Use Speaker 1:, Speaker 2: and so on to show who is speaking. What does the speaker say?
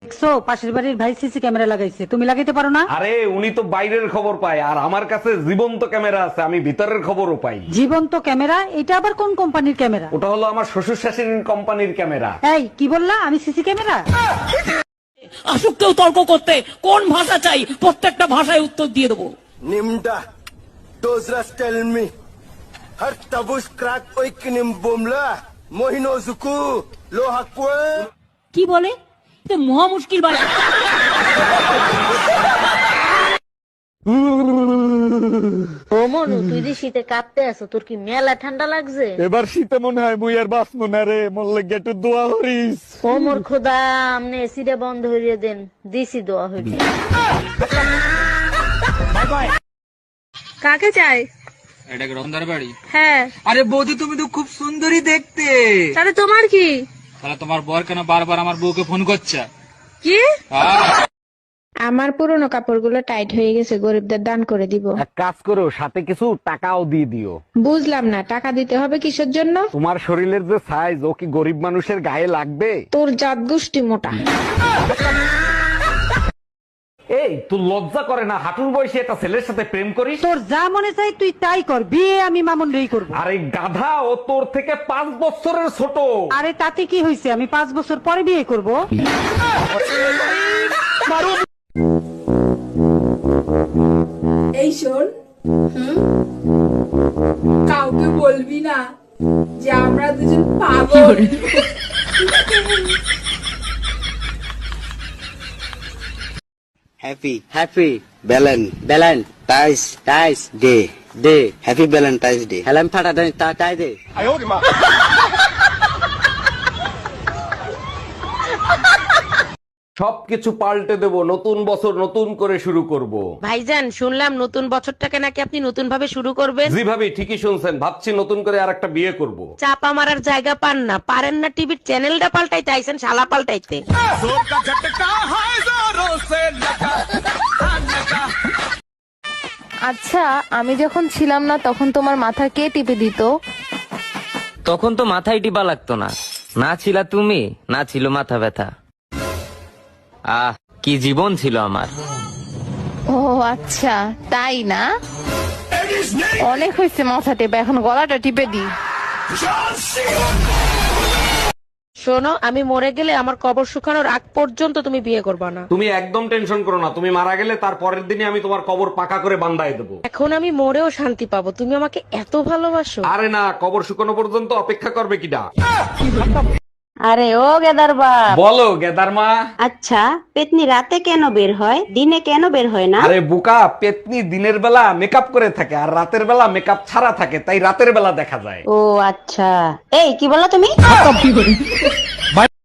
Speaker 1: দেখছো পাশের বাড়ির ভাই সিসি ক্যামেরা লাগাইছে, তুমি লাগাইতে পারো না?
Speaker 2: আরে উনি তো বাইরের খবর পায়, আর আমার কাছে জীবন্ত ক্যামেরা আছে, আমি ভিতরের খবরও পাই।
Speaker 1: জীবন্ত ক্যামেরা? এটা আবার কোন কোম্পানির ক্যামেরা?
Speaker 2: ওটা হলো আমার শ্বশুর শাশুড়ির কোম্পানির ক্যামেরা।
Speaker 1: এই কি বললা? আমি সিসি ক্যামেরা?
Speaker 3: আসুক কেউ তর্ক করতে, কোন ভাষা চাই প্রত্যেকটা ভাষায় উত্তর দিয়ে দেবো।
Speaker 4: Nimda, Dozras tell me. Har tabus crack oikinim bomla. Mohino zuku, lohakwe.
Speaker 3: কি বলে? এটা মহা মুশকিল ভাষা।
Speaker 5: ও মনু, তুই যে শীতে কাঁপতে আছো, তোর কি মেলা ঠান্ডা লাগছে?
Speaker 6: এবার শীতে মনে হয় মুই আর বাঁচবো না রে, মোর লাগে একটু দোয়া করিস।
Speaker 5: ও মোর খোদা, আমনে এসিটা বন্ধ হইয়ে দেন, দিছি দোয়া হইলে।
Speaker 7: কাকে চাই?
Speaker 8: এটা কি রমদার বাড়ি?
Speaker 7: হ্যাঁ।
Speaker 8: আরে বৌদি, তুমি তো খুব সুন্দরী দেখতে।
Speaker 7: তাহলে তোমার কি?
Speaker 8: তাহলে তোমার বর কেন বারবার আমার বউকে ফোন করছে?
Speaker 7: কি?
Speaker 9: আমার পুরনো কাপড়গুলো টাইট হয়ে গেছে, গরিবদের দান করে দিব।
Speaker 2: এক কাজ করো, সাথে কিছু টাকাও দিয়ে দিও।
Speaker 9: বুঝলাম না, টাকা দিতে হবে কিসের জন্য?
Speaker 2: তোমার শরীরের যে সাইজ, ও কি গরিব মানুষের গায়ে লাগবে?
Speaker 9: তোর জাত গোষ্ঠী মোটা।
Speaker 2: এই তুই লজ্জা করে না হাঁটুর বয়সে একটা ছেলের সাথে প্রেম করিস?
Speaker 1: তোর যা মনে চাই তুই তাই কর, বিয়ে আমি মামুন রেই করবো।
Speaker 2: আরে গাধা, ও তোর থেকে 5 বছরের ছোট।
Speaker 1: আরে তাতে কি হয়েছে, আমি 5 বছর পরে বিয়ে করব।
Speaker 7: এই শোন, কাউকে বলবি না যে আমরা দুজন পাগল।
Speaker 10: Happy Valentine's Day. Happy Valentine's Day. Happy Valentine's Day.
Speaker 2: সবকিছু পাল্টে দেব, নতুন বছর নতুন করে শুরু করব।
Speaker 5: ভাইজান, শুনলাম নতুন বছরটাকে নাকি আপনি নতুন ভাবে শুরু করবেন।
Speaker 2: জি ভাবি, ঠিকই শুনছেন, ভাবছি নতুন করে আর একটা বিয়ে করব।
Speaker 5: চাপা মারার জায়গা পান না, পারেন না টিভির চ্যানেলটা পাল্টাইতে, আইছেন শালা পাল্টাইতে।
Speaker 9: আচ্ছা, আমি যখন ছিলাম না তখন তোমার মাথা কে টিপে দিত?
Speaker 10: তখন তো মাথায় টিপা লাগতো না, না ছিলা তুমি, না ছিল মাথা ব্যথা। আহ, কি জীবন ছিল আমার।
Speaker 9: ও আচ্ছা, তাই না? অনেক হয়েছে মাথা টেপা, এখন গলাটা টিপে দি।
Speaker 5: শোনো, আমি মরে গেলে আমার কবর শুকানোর আগ পর্যন্ত তুমি বিয়ে করবা না।
Speaker 2: তুমি একদম টেনশন করো না, তুমি মারা গেলে তার পরের দিনই আমি তোমার কবর পাকা করে বান্ধাই দেবো।
Speaker 5: এখন আমি মরেও শান্তি পাবো, তুমি আমাকে এত ভালোবাসো।
Speaker 2: আরে না, কবর শুকানো পর্যন্ত অপেক্ষা করবে কিডা?
Speaker 11: আরে ও গেদার বাপ,
Speaker 2: বলো গেদার মা।
Speaker 11: আচ্ছা পেতনি রাতে কেন বের হয়, দিনে কেন বের হয় না?
Speaker 2: আরে বোকা, পেতনি দিনের বেলা মেকআপ করে থাকে আর রাতের বেলা মেকআপ ছাড়া থাকে, তাই রাতের বেলা দেখা যায়।
Speaker 11: ও আচ্ছা, এই কি বললা তুমি?